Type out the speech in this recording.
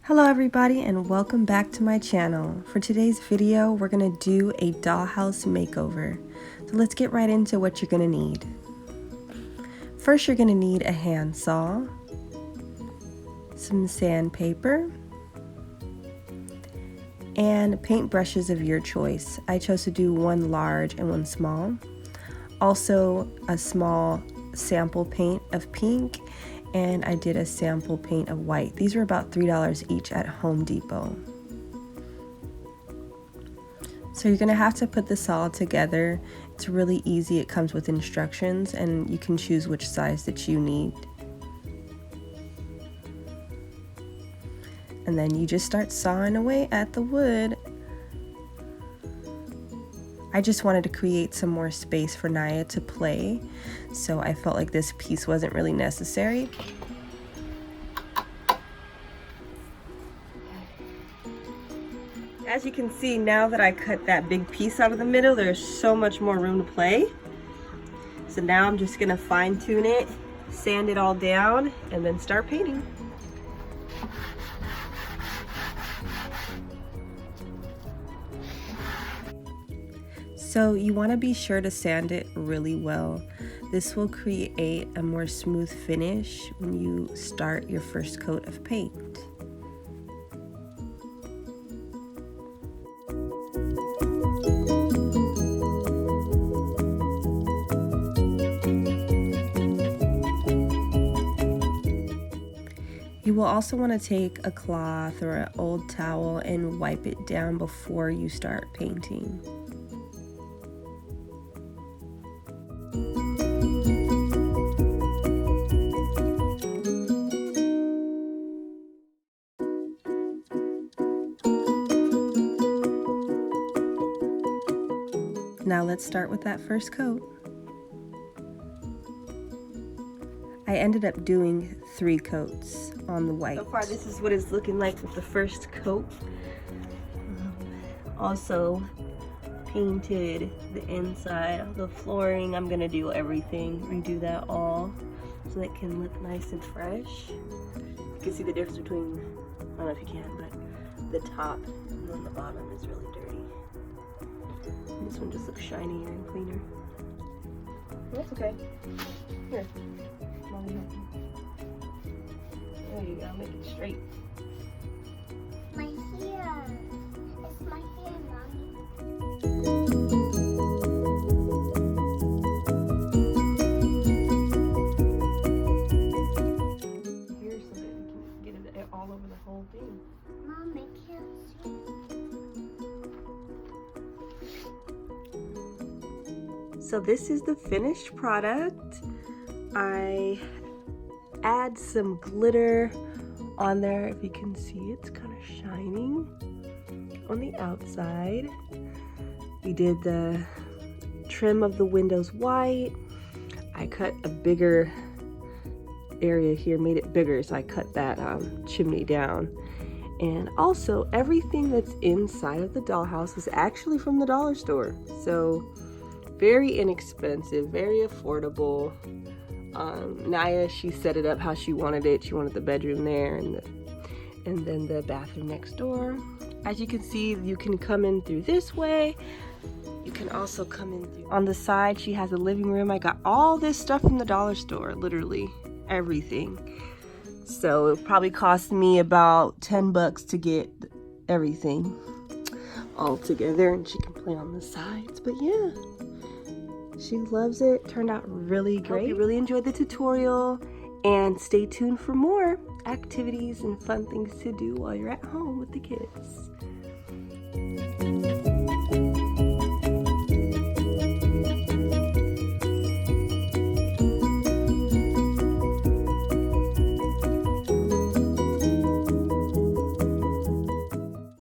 Hello everybody and welcome back to my channel. For today's video, we're going to do a dollhouse makeover. So let's get right into what you're going to need. First, you're going to need a handsaw, some sandpaper, and paint brushes of your choice. I chose to do one large and one small. Also, a small sample paint of pink, and I did a sample paint of white. These were about $3 each at Home Depot. So you're gonna have to put this all together. It's really easy. It comes with instructions and you can choose which size that you need. And then you just start sawing away at the wood. I just wanted to create some more space for Naya to play, so I felt like this piece wasn't really necessary. As you can see, now that I cut that big piece out of the middle, there's so much more room to play. So now I'm just gonna fine tune it, sand it all down, and then start painting. So you want to be sure to sand it really well. This will create a more smooth finish when you start your first coat of paint. You will also want to take a cloth or an old towel and wipe it down before you start painting. Now let's start with that first coat. I ended up doing 3 coats on the white. So far this is what it's looking like with the first coat. Also painted the inside of the flooring. I'm gonna do everything, redo that all so that it can look nice and fresh. You can see the difference between, I don't know if you can, but the top and then the bottom is really dirty. And this one just looks shinier and cleaner. That's okay. Here. Mommy, help you. There you go, make it straight. My hair. It's my hair, Mommy. Here so that we can get it all over the whole thing. Mom, make hair. So this is the finished product. I add some glitter on there. If you can see, it's kind of shining on the outside. We did the trim of the windows white. I cut a bigger area here, made it bigger, so I cut that chimney down. And also everything that's inside of the dollhouse is actually from the dollar store. So very inexpensive, very affordable. Naya, she set it up how she wanted it. She wanted the bedroom there and then the bathroom next door. As you can see, you can come in through this way. You can also come in through on the side. She has a living room. I got all this stuff from the dollar store, literally everything. So it probably cost me about 10 bucks to get everything all together, and she can play on the sides. But yeah, she loves it. Turned out really great. Hope you really enjoyed the tutorial, and stay tuned for more activities and fun things to do while you're at home with the kids.